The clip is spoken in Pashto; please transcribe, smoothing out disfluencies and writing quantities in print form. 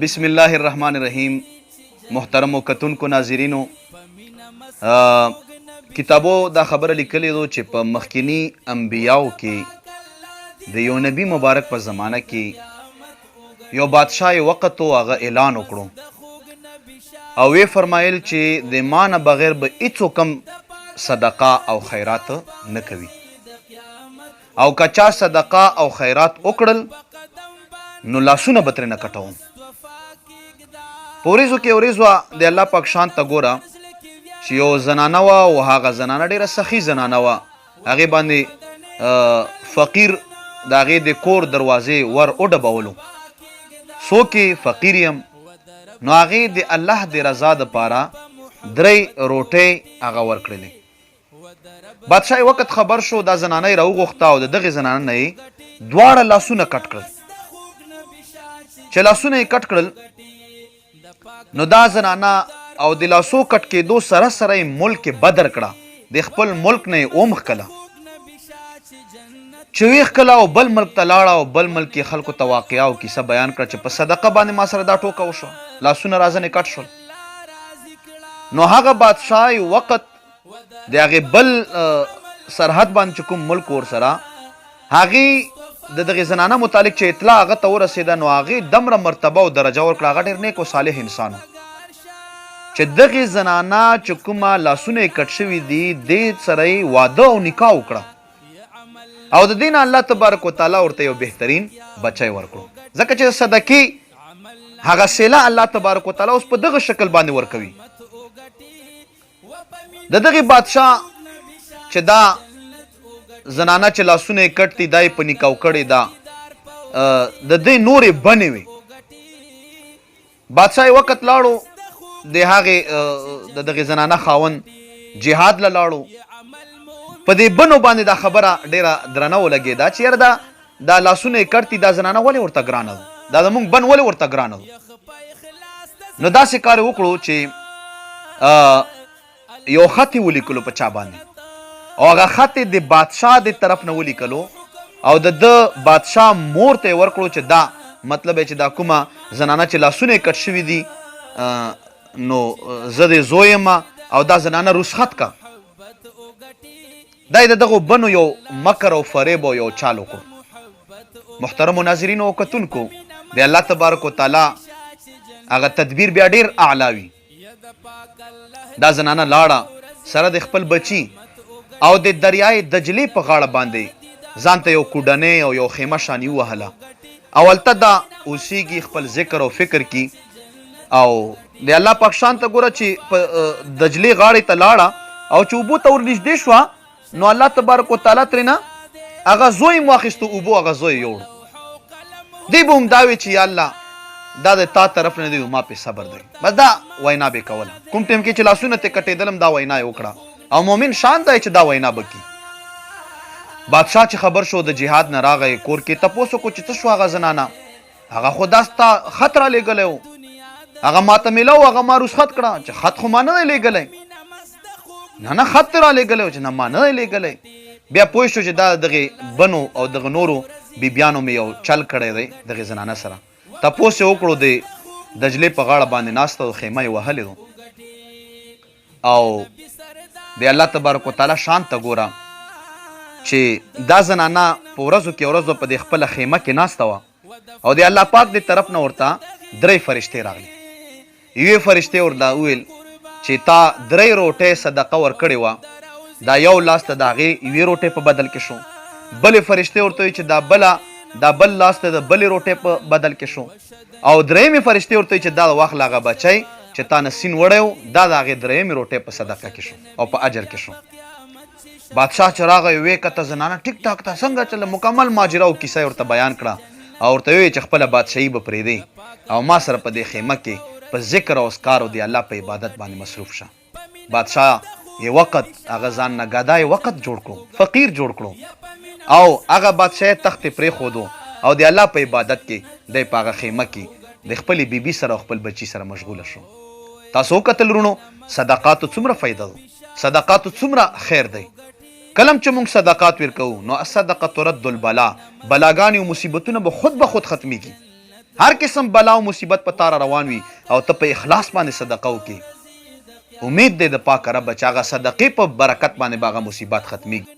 بسم الله الرحمن الرحیم. محترم و کتونکو ناظرینو، کتابو دا خبره لیکلې ده چې په مخکینی انبیاو کې د یو نبی مبارک په زمانه کې یو بادشاه وقت و هغه اعلان وکړو او وی فرمایل چې د ما نه بغیر به هیڅوک هم صدقه او خیرات نه کوي، او که چا صدقه او خیرات وکړل نو لاسونه به ترې نه کټوم. په وریځو کې وریځو د الله پاک شان ته ګوره چې یو زنانه وه او هغه زنانه ډېره سخي زنانه وه، هغې باندې فقیر د هغې د کور دروازې ور وډبولو. څوک یې فقیر یم نو هغې د الله د رضا دپاره 3 روټۍ هغه ورکړلې. بادشاه وقت خبر شو، دا زنانه یې راوغوښته او د دغې زنانه نه یې 2 لاسونه کټ کړل. چې لاسونه یې کټ کړل نو دا زنانه او د لاسو کټ کېدو سره سره یې ملک بدر کړه، د خپل ملک نه یې ومخکله. چې ویښکله او بل ملک ته لاړه او بل ملک یې خلکو ته واقعه او کیسه بیان کړه چې په صدقه باندې ما سره دا ټوکه وشوه، لاسونه رازنې کټ شول. نو هغه بادشاه وقت د هغې بل سرحد باندې چې کوم ملک ورسره هغې د دغې زنانه متعلق چې اطلاع هغه ته ورسېده نو هغې دمره مرتبه او درجه ورکړه. هغه ډېر نیک او صالح انسان و چې دغې زنانه چې کومه لاسونه یې کټ شوي دي دې سره یې واده او نکاح وکړه او د دې نه الله تبارک وتعالی ورته یو بهترین بچی ورکړو. ځکه چې صدقې هغه سیله الله تبارک وتعالی اوس په دغه شکل باندې ورکوي. د دغې بادشاه چې دا زنانه چې لاسونه یې کټ دي دا یې په نکاح کړې ده، د دې نورې بنې وې. بادشاه وقت لاړو د هغې د دغې زنانه خاوند جهاد له لاړو. په دې بنو باندې دا خبره ډېره درنه ولګېده چې یاره دا لاسونه یې کټ دي، دا زنانه ولې ورته ګرانه ده، دا زموږ بن ولې ورته ګرانه ده. نو داسې کار یې وکړو چې یو خط یې ولیکلو په چا باندې او هغه خط یې د بادشاه د طرف نه ولیکلو او د بادشاه مور ته یې ورکړو چې دا مطلب یې چې دا کومه زنانه چې لاسونه یې کټ شوي دي نو زه د زوی یم او دا زنانه رسخت کا. دا یې د دغو بنو یو مکر او فریب او یو چال وکړو. محترمو ناظرینو او کتونکو، د الله تبارک وتعالی هغه تدبیر بیا ډېر اعلی وي. دا زنانه لاړه سره د خپل بچي او د دریای دجلې په غاړه باندې ځان ته یو کوډنۍ او یو خیمه شانې ووهله او هلته دا اوسیږي، خپل ذکر او فکر کی. او د الله پاک شان ته ګوره چې په دجلې غاړې ته لاړه او چې اوبو ته ورنږدې شوه نو الله تبارک وتعالی ترېنه هغه زوی م واخیستو، اوبو هغه زوی یوړو. دی به هم دا وي چې یا الله دا د تا طرف نه دی، ما پې صبر دی. بس دا وینا به کوله. کوم ټیم کې چې لاسونه ترې کټېدلم دا وینا یې وکړه او مؤمن شان دی چې دا وینا به کي. بادشاه چې خبر شو د جهاد نه راغی کور کې تپوس وکړو چې څه شو هغه زنانه، هغه خو دا ستا خط را لېږلی و، هغه ماته میله و، هغه ما رسخت کړه چې خط خو ما نه دی لېږلی. نه خط را لېږلی و چې نه ما نه دی لېږلی. بیا پوه شو چې دا دغې بنو او دغه نورو بیبیانو مې یو چل کړی دی دغې زنانه سره. تپوس یې وکړو د دجلې په غاړه باندې ناسته او خیمه یې وهلې و او د الله تبارک وتعالی شان ته ګوره چې دا زنانه په ورځو کې ورځو په دې خپله خیمه کې ناسته وه او د الله پاک د طرف نه ورته 3 فرشتې راغلي. یوې فرشتې ورته وویل چې تا 3 روټۍ صدقه ورکړې وه، دا یو لاس ته د هغې 1 روټۍ په بدل کې شو. بلې فرشتې ورته وویل چې دا بل لاس ته د بلې روټۍ په بدل کې شو. او 3مې فرشتې ورته وویل چې دا واخله هغه بچی چې تا نه سین وړی و، دا د هغې 3مې روټۍ په صدقه کې شو او په اجر کې شو. بادشاه چې راغی ویې کته زنانه ټیک ټاک ته څنګه چله مکمل ماجره او کیسه یې ورته بیان کړه او ورته ویې چې خپله بادشاهي به پرېږدی او ما سره په دې خیمه کې په ذکر او اذکار او د الله په عبادت باندې مصروف شه. بادشاه یې وقت هغه ځان نه ګدای وقت جوړ کړو، فقیر جوړ کړو او هغه بادشاه تخت یې پرېښودو او د الله په عبادت کې دی په هغه خیمه کې د خپلې بیبي سره او خپل بچي سره مشغوله شو. تاسو وکتل ورونو صدقاتو څومره فایده ده، صدقاتو څومره خیر دی. کلم چې موږ صدقات ورکوو نو الصدقه ترد البلا، بلاګانې او مصیبتونه به خود ختمیږي. هر قسم بلا او مصیبت په تار روان وي او ته په اخلاص باندې صدقه وکړې، امید دی د پاک رب چې هغه صدقې په برکت باندې به هغه مصیبت ختمیږي.